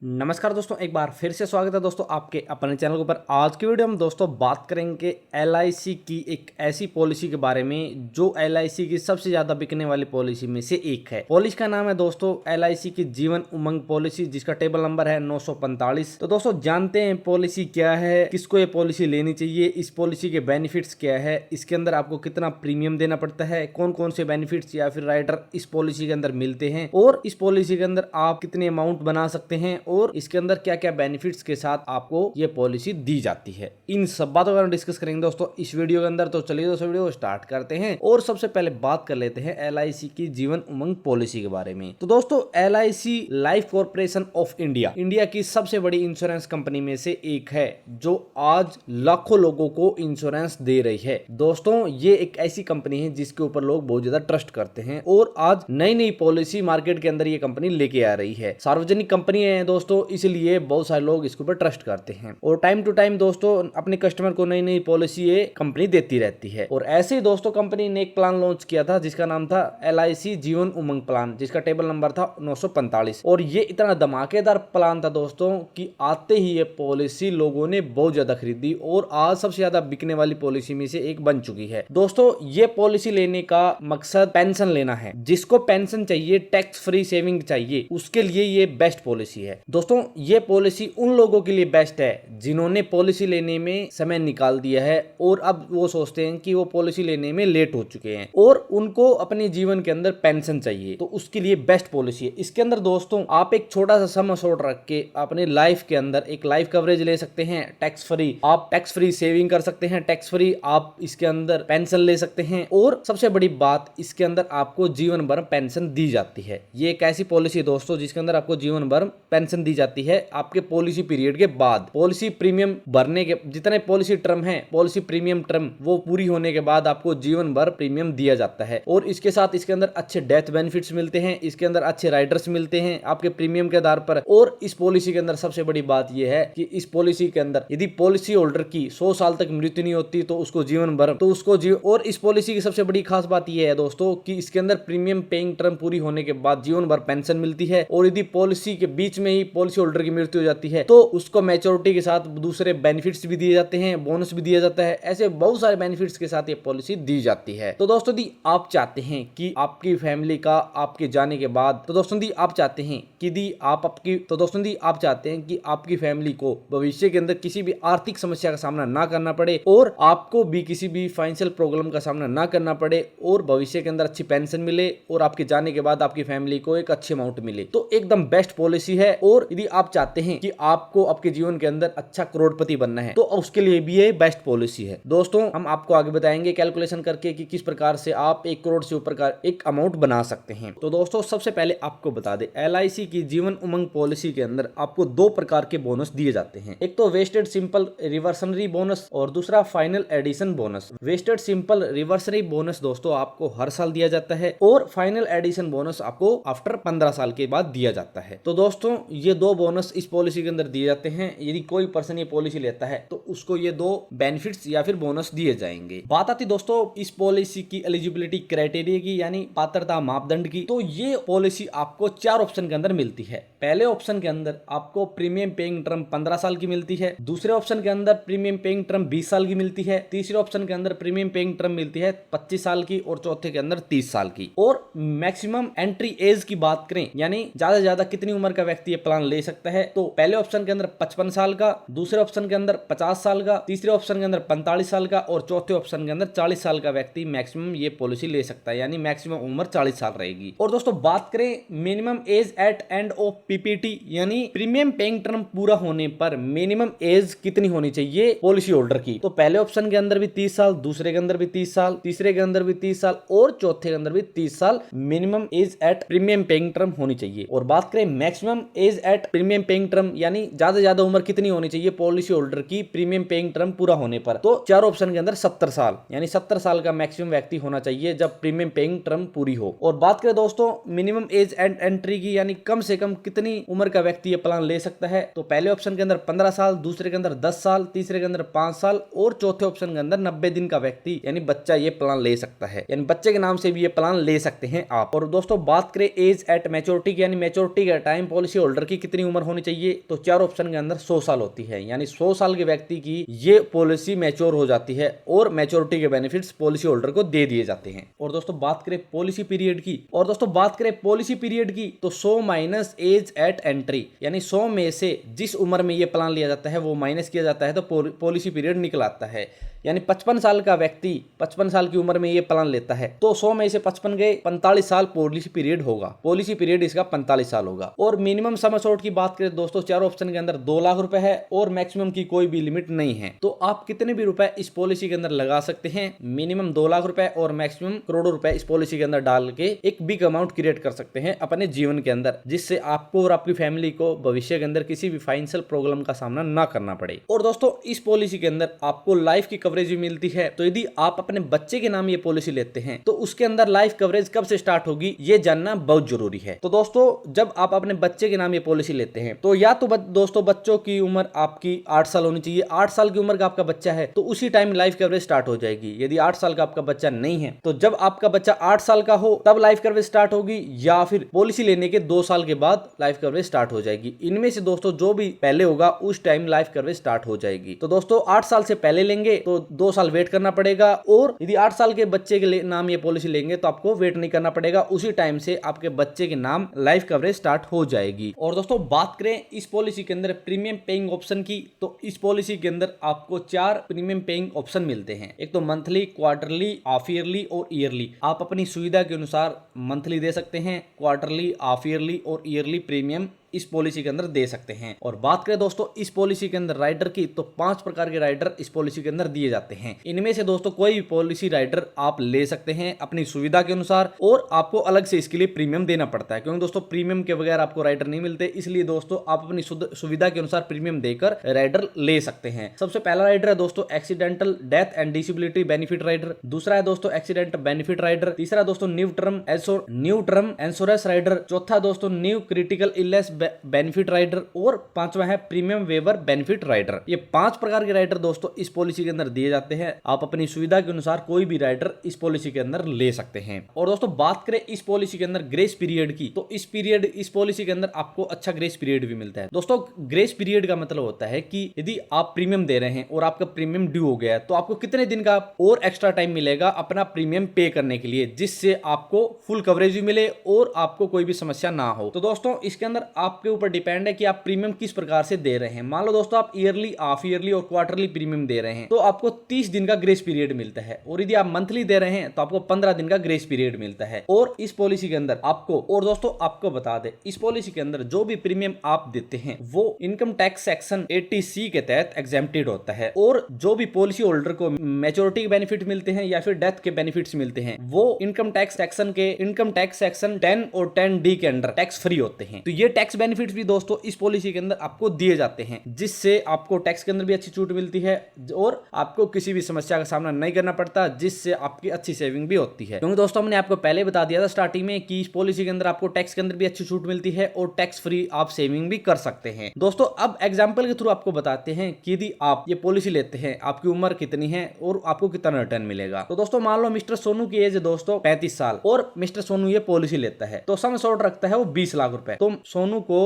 नमस्कार दोस्तों, एक बार फिर से स्वागत है दोस्तों आपके अपने चैनल के ऊपर। आज की वीडियो में दोस्तों बात करेंगे एलआईसी की एक ऐसी पॉलिसी के बारे में जो एलआईसी की सबसे ज्यादा बिकने वाली पॉलिसी में से एक है। पॉलिसी का नाम है दोस्तों एलआईसी की जीवन उमंग पॉलिसी, जिसका टेबल नंबर है 945। तो दोस्तों जानते हैं पॉलिसी क्या है, किसको ये पॉलिसी लेनी चाहिए, इस पॉलिसी के बेनिफिट्स क्या है, इसके अंदर आपको कितना प्रीमियम देना पड़ता है, कौन कौन से बेनिफिट्स या फिर राइडर इस पॉलिसी के अंदर मिलते हैं और इस पॉलिसी के अंदर आप कितने अमाउंट बना सकते हैं और इसके अंदर क्या क्या बेनिफिट्स के साथ आपको ये पॉलिसी दी जाती है। इन सब बातों का डिस्कस करेंगे दोस्तों इस वीडियो के अंदर। तो चलिए दोस्तों वीडियो स्टार्ट करते हैं और सबसे पहले बात कर लेते हैं एलआईसी की जीवन उमंग पॉलिसी के बारे में। तो दोस्तों LIC life corporation of India की सबसे बड़ी इंश्योरेंस कंपनी में से एक है जो आज लाखों लोगों को इंश्योरेंस दे रही है। दोस्तों ये एक ऐसी कंपनी है जिसके ऊपर लोग बहुत ज्यादा ट्रस्ट करते हैं और आज नई नई पॉलिसी मार्केट के अंदर ये कंपनी लेके आ रही है। सार्वजनिक कंपनी है दोस्तों, इसलिए बहुत सारे लोग इसके ऊपर ट्रस्ट करते हैं और टाइम टू टाइम दोस्तों अपने कस्टमर को नई नई पॉलिसी ये कंपनी देती रहती है। और ऐसे ही दोस्तों कंपनी ने एक प्लान लॉन्च किया था जिसका नाम था एलआईसी जीवन उमंग प्लान, जिसका टेबल नंबर था 945। और ये इतना धमाकेदार प्लान था दोस्तों कि आते ही ये पॉलिसी लोगों ने बहुत ज्यादा खरीदी और आज सबसे ज्यादा बिकने वाली पॉलिसी में से एक बन चुकी है। दोस्तों ये पॉलिसी लेने का मकसद पेंशन लेना है। जिसको पेंशन चाहिए, टैक्स फ्री सेविंग चाहिए, उसके लिए ये बेस्ट पॉलिसी है। दोस्तों ये पॉलिसी उन लोगों के लिए बेस्ट है जिन्होंने पॉलिसी लेने में समय निकाल दिया है और अब वो सोचते हैं कि वो पॉलिसी लेने में लेट हो चुके हैं और उनको अपने जीवन के अंदर पेंशन चाहिए, तो उसके लिए बेस्ट पॉलिसी है। इसके अंदर दोस्तों आप एक छोटा सा सम अशोर्ड रख के अपने लाइफ के अंदर एक लाइफ कवरेज ले सकते हैं टैक्स फ्री। आप टैक्स फ्री सेविंग कर सकते हैं, टैक्स फ्री आप इसके अंदर पेंशन ले सकते हैं और सबसे बड़ी बात इसके अंदर आपको जीवन भर पेंशन दी जाती है। ये एक ऐसी पॉलिसी है दोस्तों जिसके अंदर आपको जीवन भर पेंशन दी जाती है आपके पॉलिसी पीरियड के बाद। पॉलिसी प्रीमियम भरने के जितने पॉलिसी टर्म है, पॉलिसी प्रीमियम टर्म वो पूरी होने के बाद आपको जीवन भर प्रीमियम दिया जाता है। और इसके साथ इसके अंदर अच्छे डेथ बेनिफिट्स मिलते हैं, इसके अंदर अच्छे राइडर्स मिलते हैं आपके प्रीमियम के आधार पर। और इस पॉलिसी के अंदर सबसे बड़ी बात यह है कि इस पॉलिसी के अंदर यदि पॉलिसी होल्डर की 100 साल तक मृत्यु नहीं होती तो उसको जीवन भर तो उसको और इस पॉलिसी की सबसे बड़ी खास बात यह है दोस्तों कि इसके अंदर प्रीमियम पेइंग टर्म पूरी होने के बाद जीवन भर पेंशन मिलती है। और यदि पॉलिसी के बीच में ही पॉलिसी होल्डर की मृत्यु हो जाती है तो उसको मैच्योरिटी के साथ दूसरे बेनिफिट्स भी दिए जाते हैं, बोनस भी दिया जाता है। ऐसे बहुत सारे बेनिफिट्स के साथ ये पॉलिसी दी जाती है। तो दोस्तों यदि आप चाहते हैं कि आपकी फैमिली का आपके जाने के बाद आप चाहते हैं कि आपकी फैमिली को भविष्य के अंदर किसी भी आर्थिक समस्या का सामना ना करना पड़े और आपको भी किसी भी फाइनेंशियल प्रॉब्लम का सामना ना करना पड़े और भविष्य के अंदर अच्छी पेंशन मिले और आपके जाने के बाद आपकी फैमिली को एक अच्छी अमाउंट मिले, तो एकदम बेस्ट पॉलिसी है। और यदि आप चाहते हैं कि आपको आपके जीवन के अंदर अच्छा करोड़पति बनना है तो उसके लिए भी ये बेस्ट पॉलिसी है। दोस्तों हम आपको आगे बताएंगे कैलकुलेशन करके कि किस प्रकार से आप 1 करोड़ से ऊपर का एक अमाउंट बना सकते हैं। तो दोस्तों सबसे पहले आपको बता दें एलआईसी की जीवन उमंग पॉलिसी के अंदर आपको 2 प्रकार के बोनस दिए जाते हैं। एक तो वेस्टेड सिंपल रिवर्सनरी बोनस और दूसरा final addition bonus. Vested simple reversionary bonus दोस्तों आपको हर साल दिया जाता है और फाइनल एडिशन बोनस आपको आफ्टर 15 साल के बाद दिया जाता है। तो दोस्तों ये 2 बोनस इस पॉलिसी के अंदर दिए जाते हैं। यदि कोई पर्सन ये पॉलिसी लेता है तो उसको ये 2 बेनिफिट्स या फिर बोनस दिए जाएंगे। बात आती दोस्तों इस पॉलिसी की एलिजिबिलिटी क्राइटेरिया की, यानी पात्रता मापदंड की। तो ये पॉलिसी आपको 4 ऑप्शन के अंदर मिलती है। पहले ऑप्शन के अंदर आपको प्रीमियम पेइंग टर्म 15 साल की मिलती है, दूसरे ऑप्शन के अंदर प्रीमियम पेइंग टर्म 20 साल की मिलती है, तीसरे ऑप्शन के अंदर प्रीमियम पेइंग टर्म मिलती है 25 साल की और चौथे के अंदर 30 साल की। और मैक्सिमम एंट्री एज की बात करें, यानी ज्यादा से ज्यादा कितनी उम्र का व्यक्ति ये प्लान ले सकता है, तो पहले ऑप्शन के अंदर 55 साल का, दूसरे ऑप्शन के अंदर 50 साल का, तीसरे ऑप्शन के अंदर 45 साल का और चौथे ऑप्शन के अंदर 40 साल का व्यक्ति मैक्सिमम ये पॉलिसी ले सकता है, यानी मैक्सिमम उम्र 40 साल रहेगी। और दोस्तों बात करें minimum age at end of PPT, यानी प्रीमियम पेइंग टर्म पूरा होने पर मिनिमम एज कितनी होनी चाहिए पॉलिसी होल्डर की, तो पहले ऑप्शन के अंदर भी 30 साल, दूसरे के अंदर भी 30 साल, तीसरे के अंदर भी 30 साल और चौथे के अंदर भी 30 साल minimum age at premium paying term होनी चाहिए। और बात करें maximum age at premium paying term, यानी ज्यादा उम्र कितनी होनी चाहिए पॉलिसी होल्डर की प्रीमियम पेइंग टर्म पूरा होने पर, तो 4 ऑप्शन के अंदर 70 साल, यानी 70 साल का मैक्सिमम व्यक्ति होना चाहिए जब प्रीमियम पेइंग टर्म पूरी हो। और बात करें दोस्तों मिनिमम एज एंड एंट्री की, यानी कम से कम कितनी उम्र का व्यक्ति ये प्लान ले सकता है, तो पहले ऑप्शन के अंदर 15 साल, दूसरे के अंदर 10 साल, तीसरे के अंदर 5 साल और चौथे ऑप्शन के अंदर 90 दिन का व्यक्ति यानी बच्चा ये प्लान ले सकता है, यानी बच्चे के नाम से भी ये प्लान ले सकते हैं आप। और दोस्तों बात करें एज एट मैच्योरिटी की, यानी मैच्योरिटी का टाइम पॉलिसी होल्डर की कितनी उम्र होनी चाहिए, तो चार ऑप्शन के अंदर 100 साल होती है, यानी 100 साल के व्यक्ति की ये पॉलिसी मैच्योर हो जाती है और मैच्योरिटी के बेनिफिट्स पॉलिसी होल्डर को दे दिए जाते हैं। और दोस्तों बात करें पॉलिसी पीरियड की, तो 100 माइनस एज एट एंट्री, यानी 100 में से जिस उम्र में ये प्लान लिया जाता है वो माइनस किया जाता है तो पॉलिसी पीरियड निकल आता है। यानी 55 साल का व्यक्ति 55 साल की उम्र में ये प्लान लेता है तो 100 में से 55 गए, 45 साल पॉलिसी पीरियड होगा, पॉलिसी पीरियड इसका 45 साल होगा। और मिनिमम सम अश्योर्ड की बात करें दोस्तों, चारों ऑप्शन के अंदर 2 लाख रुपए है और मैक्सिमम की कोई भी लिमिट नहीं है, तो आप कितने भी रुपए इस पॉलिसी के अंदर लगा सकते हैं। मिनिमम 2 लाख रुपए और मैक्सिमम करोड़ों रुपए इस पॉलिसी के अंदर डाल के एक बिग अमाउंट क्रिएट कर सकते हैं अपने जीवन के अंदर, जिससे आपको और आपकी फैमिली को भविष्य के अंदर किसी भी फाइनेंशियल प्रॉब्लम का सामना ना करना पड़े। और दोस्तों इस पॉलिसी के अंदर आपको लाइफ की कवरेज भी मिलती है, तो यदि आप अपने बच्चे के नाम ये पॉलिसी लेते हैं तो उसके अंदर लाइफ कवरेज कब से स्टार्ट होगी ये जानना बहुत जरूरी है। तो दोस्तों जब आप अपने बच्चे के नाम ये पॉलिसी लेते हैं तो या तो दोस्तों बच्चों की उम्र आपकी 8 साल होनी चाहिए, 8 साल की उम्र का आपका बच्चा है तो उसी टाइम लाइफ कवरेज स्टार्ट हो जाएगी। यदि 8 साल का आपका बच्चा नहीं है तो जब आपका बच्चा 8 साल का हो तब लाइफ कवरेज स्टार्ट होगी, या फिर पॉलिसी लेने के 2 साल के बाद लाइफ कवरेज स्टार्ट हो जाएगी। इनमें से दोस्तों जो भी पहले होगा उस टाइम लाइफ कवरेज स्टार्ट हो जाएगी। तो दोस्तों 8 साल से पहले लेंगे तो 2 साल वेट करना पड़ेगा, और यदि 8 साल के बच्चे के नाम ये पॉलिसी लेंगे तो आपको वेट नहीं करना पड़ेगा, उसी टाइम से आपके बच्चे के नाम लाइफ कवरेज स्टार्ट हो जाएगी। और दोस्तों बात करें इस पॉलिसी के अंदर प्रीमियम पेइंग ऑप्शन की, तो इस पॉलिसी के अंदर आपको 4 प्रीमियम पेइंग ऑप्शन मिलते हैं। एक तो मंथली, क्वार्टरली, हाफ ईयरली और ईयरली। आप अपनी सुविधा के अनुसार मंथली दे सकते हैं, क्वार्टरली, हाफ ईयरली और ईयरली प्रीमियम इस पॉलिसी के अंदर दे सकते हैं। और बात करें दोस्तों इस पॉलिसी के अंदर राइडर की, तो 5 प्रकार के राइडर इस पॉलिसी के अंदर दिए जाते हैं। इनमें से दोस्तों कोई भी पॉलिसी राइडर आप ले सकते हैं अपनी सुविधा के अनुसार, और आपको अलग से इसके लिए प्रीमियम देना पड़ता है, क्योंकि दोस्तों प्रीमियम के बगैर आपको राइडर नहीं मिलते। इसलिए दोस्तों आप अपनी सुविधा के अनुसार प्रीमियम देकर राइडर ले सकते हैं। सबसे पहला राइडर है दोस्तों accidental death and disability benefit rider. दूसरा है दोस्तों एक्सीडेंट बेनिफिट राइडर। तीसरा दोस्तों न्यू टर्म इंश्योरेंस राइडर। चौथा दोस्तों new critical illness benefit rider, और 5वां है प्रीमियम वेवर बेनिफिट राइडर। ये 5 प्रकार के राइडर दोस्तों इस पॉलिसी के अंदर दिए जाते हैं। आप अपनी सुविधा के अनुसार कोई भी राइडर इस पॉलिसी के अंदर ले सकते हैं। और दोस्तों बात करें इस पॉलिसी के अंदर ग्रेस पीरियड की, तो इस पॉलिसी के अंदर आपको अच्छा ग्रेस पीरियड भी मिलता है। दोस्तों ग्रेस पीरियड का मतलब होता है कि यदि आप प्रीमियम दे रहे हैं और आपका प्रीमियम ड्यू हो गया तो आपको कितने दिन का और एक्स्ट्रा टाइम मिलेगा अपना प्रीमियम पे करने के लिए, जिससे आपको फुल कवरेज भी मिले और आपको कोई भी समस्या ना हो। तो दोस्तों इसके अंदर आपके ऊपर डिपेंड है कि आप प्रीमियम किस प्रकार से दे रहे हैं। मान लो दोस्तों आप ईयरली, हाफ ईयरली और क्वार्टरली प्रीमियम दे रहे हैं तो आपको 30 दिन का ग्रेस पीरियड मिलता है, और यदि आप मंथली दे रहे हैं तो आपको 15 दिन का ग्रेस पीरियड मिलता है। और इस पॉलिसी के अंदर आपको, और दोस्तों आपको बता दें इस पॉलिसी के अंदर जो भी प्रीमियम आप देते हैं वो इनकम टैक्स सेक्शन 80C के तहत एग्जेम्प्टेड होता है, और जो भी पॉलिसी होल्डर को मैच्योरिटी के बेनिफिट मिलते हैं या फिर डेथ के बेनिफिट्स मिलते हैं वो इनकम टैक्स सेक्शन 10 और 10D के अंडर टैक्स फ्री होते हैं। तो ये टैक्स बेनिफिट्स भी दोस्तों इस पॉलिसी के अंदर आपको दिए जाते हैं, जिससे आपको टैक्स के अंदर भी अच्छी छूट मिलती है और आपको किसी भी समस्या का सामना नहीं करना पड़ता, जिससे आपकी अच्छी सेविंग भी होती है। क्योंकि दोस्तों हमने आपको पहले बता दिया था स्टार्टिंग में कि इस पॉलिसी के अंदर आपको टैक्स के अंदर भी अच्छी छूट मिलती है और टैक्स फ्री आप सेविंग भी कर सकते हैं। दोस्तों अब एग्जाम्पल के थ्रू आपको बताते हैं कि यदि आप ये पॉलिसी लेते हैं आपकी उम्र कितनी है और आपको कितना रिटर्न मिलेगा। तो दोस्तों मान लो मिस्टर सोनू की एज है दोस्तों 35 साल और मिस्टर सोनू ये पॉलिसी लेता है, तो सम अश्योर्ड रखता है वो 20 लाख रुपए। तो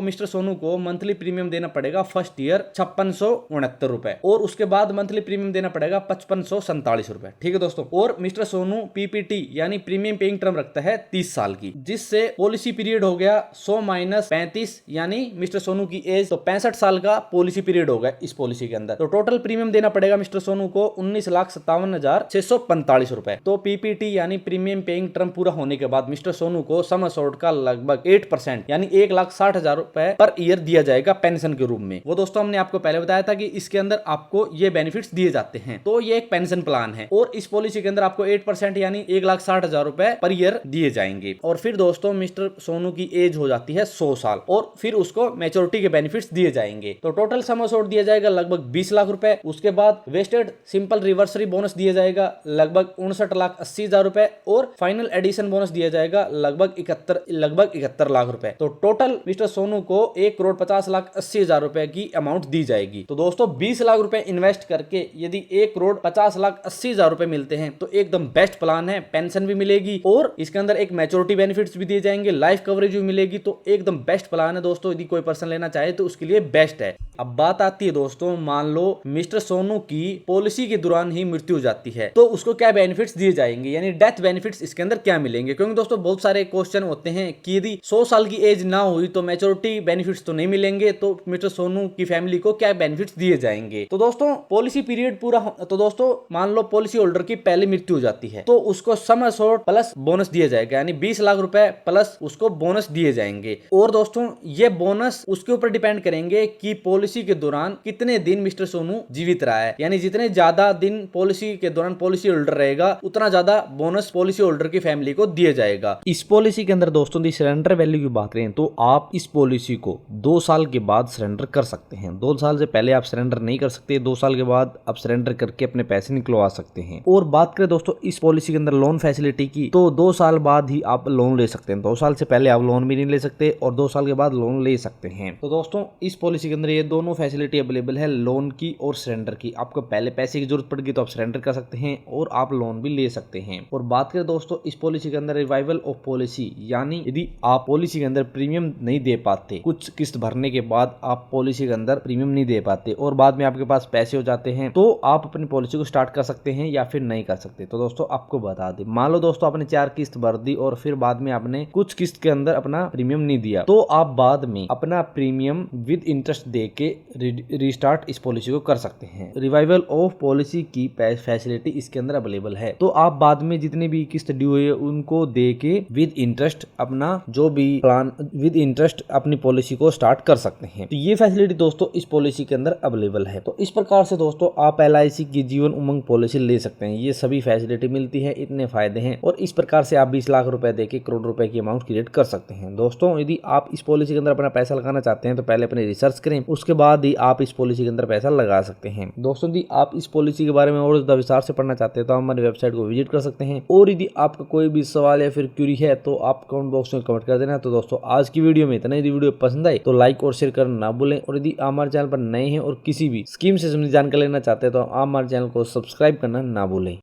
मिस्टर सोनू को मंथली प्रीमियम देना पड़ेगा फर्स्ट ईयर 5669 रुपए, और उसके बाद मंथली प्रीमियम देना पड़ेगा 5547 रुपए। ठीक है दोस्तों। और मिस्टर सोनू पीपीटी यानी प्रीमियम पेइंग टर्म रखता है 30 साल की, जिससे पॉलिसी पीरियड हो गया 100 माइनस 35, यानी मिस्टर सोनू की एज तो 65 साल का पॉलिसी पीरियड होगा इस पॉलिसी के अंदर। तो टोटल प्रीमियम देना पड़ेगा मिस्टर सोनू को 19,57,645 रुपए। तो पीपीटी यानी प्रीमियम पेइंग टर्म पूरा होने के बाद मिस्टर सोनू को सम अश्योर्ड का लगभग 8% यानी 1,60,000 रुपए पर ईयर दिया जाएगा पेंशन के रूप में। वो दोस्तों हमने आपको पहले बताया था कि इसके अंदर आपको ये बेनिफिट्स दिए जाते हैं। तो ये एक पेंशन प्लान है और इस पॉलिसी के अंदर आपको 8% यानी 1,60,000 रुपए पर ईयर दिए जाएंगे। और फिर दोस्तों मिस्टर सोनू की एज हो जाती है 100 साल और फिर उसको मैच्योरिटी के बेनिफिट्स दिए जाएंगे। तो टोटल सम अश्योर्ड दिया जाएगा लगभग 20 लाख रुपए। उसके बाद वेस्टेड सिंपल रिवर्सरी बोनस दिया जाएगा लगभग 59,80,000 रुपए और फाइनल एडिशन बोनस दिया जाएगा लगभग 71 लाख रुपए। तो टोटल मिस्टर सोनू को 1,50,80,000 रुपए की अमाउंट दी जाएगी। तो दोस्तों 20 लाख रुपए इन्वेस्ट करके यदि 1,50,80,000 रुपए मिलते हैं तो एकदम बेस्ट प्लान है। पेंशन भी मिलेगी और इसके अंदर एक मैच्योरिटी बेनिफिट्स भी दिए जाएंगे, लाइफ कवरेज भी मिलेगी। तो एकदम बेस्ट प्लान है दोस्तों, यदि कोई पर्सन लेना चाहे तो उसके लिए बेस्ट है। अब बात आती है दोस्तों, मान लो मिस्टर सोनू की पॉलिसी के दौरान ही मृत्यु हो जाती है तो उसको क्या बेनिफिट्स दिए जाएंगे, यानी डेथ बेनिफिट्स इसके अंदर क्या मिलेंगे। क्योंकि दोस्तों बहुत सारे क्वेश्चन होते हैं कि यदि 100 साल की एज ना हुई तो मैच्योरिटी बेनिफिट्स तो नहीं मिलेंगे, तो मिस्टर सोनू की फैमिली को क्या बेनिफिट्स दिए जाएंगे। तो दोस्तों पॉलिसी पीरियड पूरा तो दोस्तों मान लो पॉलिसी होल्डर की पहले मृत्यु हो जाती है तो उसको सम एश्योर्ड प्लस बोनस दिया जाएगा, यानी 20 लाख रुपए प्लस उसको बोनस दिए जाएंगे। और दोस्तों ये बोनस उसके ऊपर डिपेंड करेंगे कि पॉलिसी के दौरान कितने दिन मिस्टर सोनू जीवित रहा है, यानी जितने ज्यादा दिन पॉलिसी के दौरान पॉलिसी होल्डर रहेगा उतना ज्यादा बोनस पॉलिसी होल्डर की फैमिली को दिया जाएगा। इस पॉलिसी के अंदर दोस्तों दी सरेंडर वैल्यू की बात करें तो आप इस पॉलिसी को 2 साल के बाद सरेंडर कर सकते हैं। 2 साल से पहले आप सरेंडर नहीं कर सकते, 2 साल के बाद आप सरेंडर करके अपने पैसे निकलवा सकते हैं। और बात करें दोस्तों इस पॉलिसी के अंदर लोन फैसिलिटी की तो 2 साल बाद ही आप लोन ले सकते हैं। 2 साल से पहले आप लोन भी नहीं ले सकते और 2 साल के बाद लोन ले सकते हैं। तो दोस्तों इस पॉलिसी के अंदर ये दोनों फैसिलिटी अवेलेबल है, लोन की और सरेंडर की। आपको पहले पैसे की जरूरत पड़ेगी तो आप सरेंडर कर सकते हैं और आप लोन भी ले सकते हैं। और बात करें दोस्तों इस पॉलिसी के अंदर रिवाइवल ऑफ पॉलिसी, यानी यदि आप पॉलिसी के अंदर प्रीमियम नहीं दे पाते, कुछ किस्त भरने के बाद आप पॉलिसी के अंदर प्रीमियम नहीं दे पाते और बाद में आपके पास पैसे हो जाते हैं तो आप अपनी पॉलिसी को स्टार्ट कर सकते हैं या फिर नहीं कर सकते। तो दोस्तों आपको बता दें, मान लो दोस्तों आपने 4 किस्त भर दी और फिर बाद में आपने कुछ किस्त के अंदर अपना प्रीमियम नहीं दिया तो आप बाद में अपना प्रीमियम विद इंटरेस्ट दे के रिस्टार्ट इस पॉलिसी को कर सकते हैं। रिवाइवल ऑफ पॉलिसी की फैसिलिटी इसके अंदर अवेलेबल है, तो आप बाद में जितने भी किस्त ड्यू हुए उनको दे के विद इंटरेस्ट अपना जो भी प्लान विद इंटरेस्ट अपनी पॉलिसी को स्टार्ट कर सकते हैं। तो ये फैसिलिटी दोस्तों इस पॉलिसी के अंदर अवेलेबल है। तो इस प्रकार से दोस्तों आप LIC की जीवन उमंग पॉलिसी ले सकते हैं। ये सभी फैसिलिटी मिलती है, इतने फायदे हैं और इस प्रकार से आप 20 लाख रुपए देके करोड़ रुपए की अमाउंट क्रिएट कर सकते हैं। दोस्तों यदि आप इस पॉलिसी के अंदर अपना पैसा लगाना चाहते हैं तो पहले अपने रिसर्च करें, उसके बाद ही आप इस पॉलिसी के अंदर पैसा लगा सकते हैं। दोस्तों यदि आप इस पॉलिसी के बारे में और ज्यादा विस्तार से पढ़ना चाहते हैं तो हमारी वेबसाइट को विजिट कर सकते हैं। और यदि आपका कोई भी सवाल या फिर क्यूरी है तो आप कमेंट बॉक्स में कमेंट कर देना। तो दोस्तों आज की वीडियो में इतना। यदि वीडियो पसंद आई तो लाइक और शेयर करना ना भूलें और यदि आप हमारे चैनल पर नए हैं और किसी भी स्कीम से संबंधित जानकारी लेना चाहते हैं तो आप हमारे चैनल को सब्सक्राइब करना ना भूलें।